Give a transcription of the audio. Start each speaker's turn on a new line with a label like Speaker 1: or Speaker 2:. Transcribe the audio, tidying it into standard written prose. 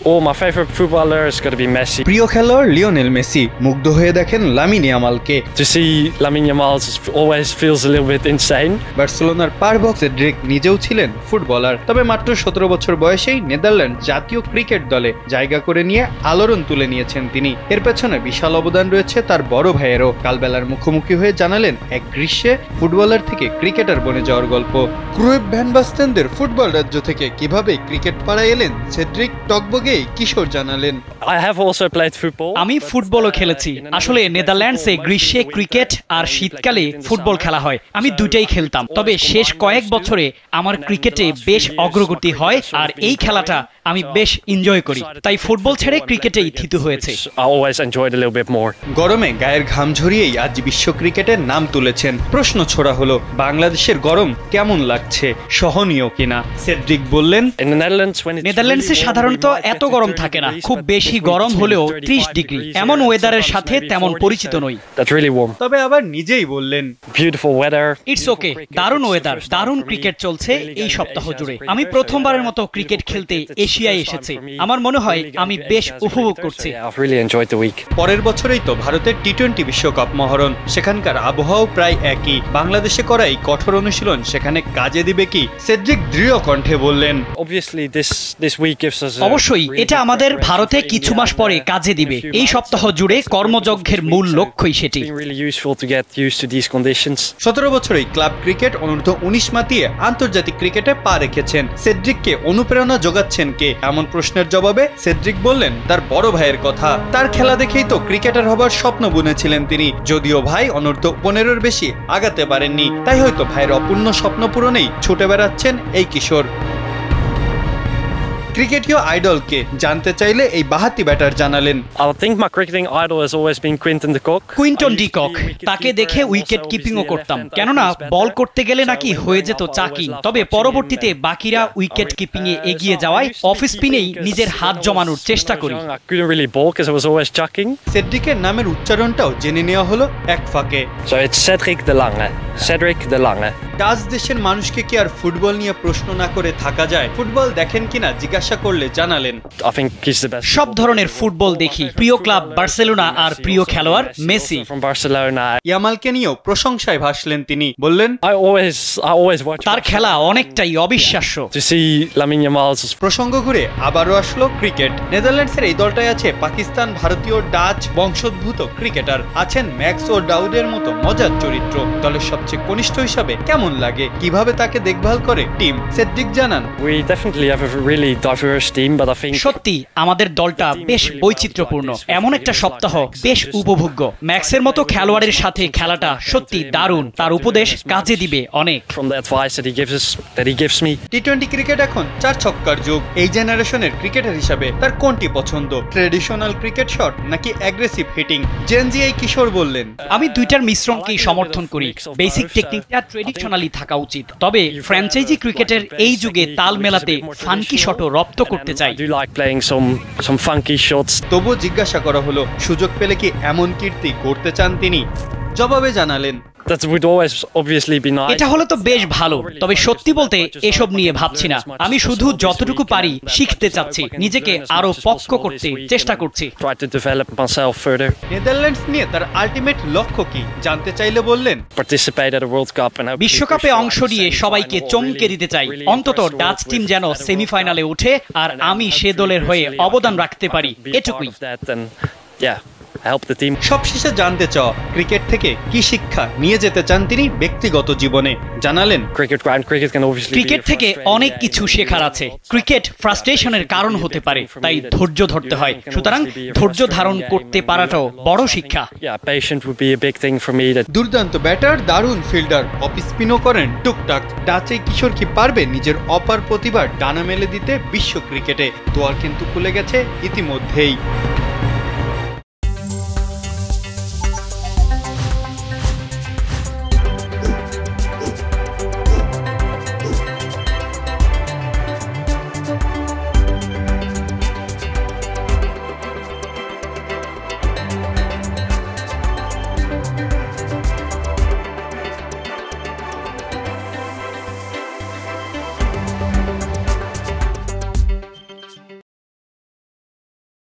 Speaker 1: Oh, my favorite footballer is going to be Messi.
Speaker 2: প্রিয় খেলোয়াড় Lionel Messi, মুগ্ধ হয়ে দেখেন Lamine ইয়ামালকে।
Speaker 1: To see Lamine Yamal always feels a little bit insane.
Speaker 2: বার্সেলোনার পারবক্স Cedric নিজেও ছিলেন ফুটবলার, তবে মাত্র 17 বছর বয়সেই নেদারল্যান্ড জাতীয় ক্রিকেট দলে জায়গা করে নিয়ে আলোড়ন তুলে নিয়েছেন তিনি। এর পেছনে বিশাল অবদান রয়েছে তার বড় ভাইয়েরও। কালবেলার মুখোমুখি হয়ে জানালেন এক গ্রীষ্মে ফুটবলার থেকে ক্রিকেটার বনে যাওয়ার গল্প। ক্রুয়েফ ভ্যান বাস্তেনদের ফুটবল রাজ্য থেকে কিভাবে ক্রিকেট পাড়ায় এলেন সেড্রিক টকবগেই কিশোর জানালেন।
Speaker 1: I have also played football.
Speaker 3: আমি ফুটবলও খেলেছি। আসলে নেদারল্যান্ডসে গ্রীষ্মে ক্রিকেট আর শীতকালে ফুটবল খেলা হয়। আমি দুটাই খেলতাম, তবে শেষ কয়েক বছরে আমার ক্রিকেটে বেশ অগ্রগতি হয় আর এই খেলাটা আমি বেশ এনজয় করি, তাই ফুটবল ছেড়ে ক্রিকেটেই থিতু হয়েছে।
Speaker 1: I always enjoyed a little bit more.
Speaker 2: গরমে গায়ের ঘাম ঝরিয়েই আজ বিশ্ব ক্রিকেটের নাম তুলেছেন। প্রশ্ন ছোড়া হলো, বাংলাদেশের গরম কেমন লাগছে, সহনীয় কিনা? সেড্রিক বললেন,
Speaker 3: নেদারল্যান্ডসে সাধারণত এত গরম থাকে না, খুব বেশি গরম হলেও 30 ডিগ্রি। এমন ওয়েদারের সাথে তেমন পরিচিত নই।
Speaker 1: That's really warm.
Speaker 2: তবে আবার নিজেই বললেন,
Speaker 1: Beautiful weather.
Speaker 3: ইটস ওকে, দারুণ ওয়েদার, দারুণ ক্রিকেট চলছে এই সপ্তাহ জুড়ে। আমি প্রথমবারের মতো ক্রিকেট খেলতে এশিয়ায় এসেছি। আমার মনে হয় আমি বেশ উপভোগ করছি।
Speaker 1: I've really enjoyed the week.
Speaker 2: পরের বছরেই তো ভারতের টি-20 বিশ্বকাপ মহরণ, সেখানকার আবহাওয়াও প্রায় একই। বাংলাদেশে করা এই কঠোর অনুশীলন সেখানে কাজে দিবে কি? সেড্রিক দৃঢ় কণ্ঠে বললেন,
Speaker 1: Obviously this week gives us
Speaker 3: অবশ্যই এটা আমাদের ভারতে কিছু মাস পরে কাজে দিবে। এই সপ্তাহ জুড়ে কর্মযজ্ঞের মূল লক্ষ্যই সেটি।
Speaker 1: really useful to get used to these conditions.
Speaker 2: 17 বছরেই ক্লাব ক্রিকেট অনূর্ধ্ব 19 মাতিয়ে আন্তর্জাতিক ক্রিকেটে পা রেখেছেন। সেড্রিককে অনুপ্রেরণা যোগাচ্ছেন কে? এমন প্রশ্নের জবাবে সেড্রিক বললেন তার বড় ভাইয়ের কথা। তার খেলা দেখেই তো ক্রিকেটার হবার স্বপ্ন বুনেছিলেন তিনি। যদিও ভাই অনূর্ধ্ব 15-এর বেশি আগাতে পারেননি, তাই হয়তো ভাইয়ের অপূর্ণ স্বপ্ন পূরণেই ছুটে বেড়াচ্ছেন এই কিশোর। ক্রিকেটীয় আইডলকে জানতে চাইলে এই বাহাতি ব্যাটার জানালেন,
Speaker 1: I think my cricketing idol has always been Quinton de Kock.
Speaker 3: Quinton de Kock, তাকে দেখে উইকেট কিপিংও করতাম, কেননা বল করতে গেলে নাকি হয়ে যেত চাকিং। তবে পরবর্তীতে বাকিরা উইকেট কিপিং এ এগিয়ে যাওয়ায় অফ স্পিনেই নিজের হাত জমানোর চেষ্টা করি।
Speaker 1: I couldn't really bowl because I was always chucking.
Speaker 2: সেড্রিকের নামের উচ্চারণটাও জেনে নেওয়া হলো এক ফাঁকে।
Speaker 1: So it's Cedric de Lange. Cedric de Lange.
Speaker 2: Dutch দেশের মানুষকে কি আর ফুটবল নিয়ে প্রশ্ন না করে থাকা যায়? ফুটবল দেখেন কিনা জিজ্ঞাসা করলে জানালেন,
Speaker 1: I think he's the best.
Speaker 3: সব ধরনের ফুটবল দেখি। প্রিয় ক্লাব বার্সেলোনা আর প্রিয় খেলোয়াড় মেসি।
Speaker 1: From Barcelona.
Speaker 2: ইয়ামালকে নিয়েও প্রশংসায় ভাসলেন তিনি। বললেন,
Speaker 1: I always watch.
Speaker 3: তার খেলা অনেকটাই অবিশ্বাস্য।
Speaker 1: To see Lamine Yamal's
Speaker 2: প্রসঙ্গ ঘুরে আবারও আসলো ক্রিকেট। নেদারল্যান্ডসের এই দলটায় আছে পাকিস্তান, ভারতীয়, ডাচ বংশোদ্ভূত ক্রিকেটার। আছেন ম্যাক্স ও ডাউডের মতো মজার চরিত্র। দলের সবচেয়ে কনিষ্ঠ হিসাবে কেমন লাগে, কিভাবে তাকে দেখভাল করে টিম? সেড্রিক জানান,
Speaker 1: We definitely have a really diverse team, but I think
Speaker 3: সত্যি আমাদের দলটা বেশ বৈচিত্র্যপূর্ণ। এমন একটা সপ্তাহ বেশ উপভোগ্য। ম্যাক্সের মতো খেলোয়াড়ের সাথে খেলাটা সত্যি দারুণ। তার উপদেশ কাজে দিবে অনেক।
Speaker 1: from the advice that he gives me.
Speaker 2: টি-20 ক্রিকেট এখন 4 ছক্কার যুগ। এই জেনারেশনের ক্রিকেটার হিসাবে তার কোনটি পছন্দ, ট্রেডিশনাল ক্রিকেট শট নাকি অ্যাগ্রেসিভ হিটিং? জেনজি এই কিশোর বললেন,
Speaker 3: আমি দুইটার মিশ্রণকেই সমর্থন করি। বেসিক টেকনিকটা ট্রেডিশনালি থাকা উচিত, তবে ফ্র্যাঞ্চাইজি ক্রিকেটের এই যুগে তাল মেলাতে ফানকি শটও রপ্ত করতে চাই।
Speaker 1: I do like playing some funky shots.
Speaker 2: তবুও জিজ্ঞাসা করা হলো সুযোগ পেলে কি এমন কীর্তি করতে চান তিনি? জবাবে জানালেন,
Speaker 1: That would always obviously be nice.
Speaker 3: এটা হলে তো বেশ ভালো, তবে সত্যি বলতে এসব নিয়ে ভাবছি না। আমি শুধু যতটুকু পারি শিখতে চাচ্ছি, নিজেকে আরো পক্ক করতে চেষ্টা করছি।
Speaker 1: Try to develop myself further.
Speaker 2: Netherlands নিয়ে তার আলটিমেট লক্ষ্য কি জানতে চাইলে বললেন,
Speaker 1: Participate at the World Cup and
Speaker 3: বিশ্বকাপে অংশ নিয়ে সবাইকে চমকে দিতে চাই। অন্তত ডাচ টিম যেন সেমিফাইনালে ওঠে আর আমি সে দলের হয়ে অবদান রাখতে পারি, এটুকুই।
Speaker 1: help the team.
Speaker 2: সবশেষে জানতে চাওয়া, ক্রিকেট থেকে কি শিক্ষা নিয়ে যেতে চান তিনি ব্যক্তিগত জীবনে? জানালেন,
Speaker 3: ক্রিকেট থেকে অনেক কিছু শেখার আছে। ক্রিকেট ফ্রাস্ট্রেশনের কারণ হতে পারে, তাই ধৈর্য ধরতে হয়। সুতরাং ধৈর্য ধারণ করতে পারাটাও বড় শিক্ষা।
Speaker 2: দুর্দান্ত ব্যাটার, দারুণ ফিল্ডার, অফ স্পিনও করেন টুকটাক। ডাচে কিশোর কি পারবে নিজের অপার প্রতিভা ডানা মেলে দিতে বিশ্ব ক্রিকেটে? দুয়ার কিন্তু খুলে গেছে ইতিমধ্যেই।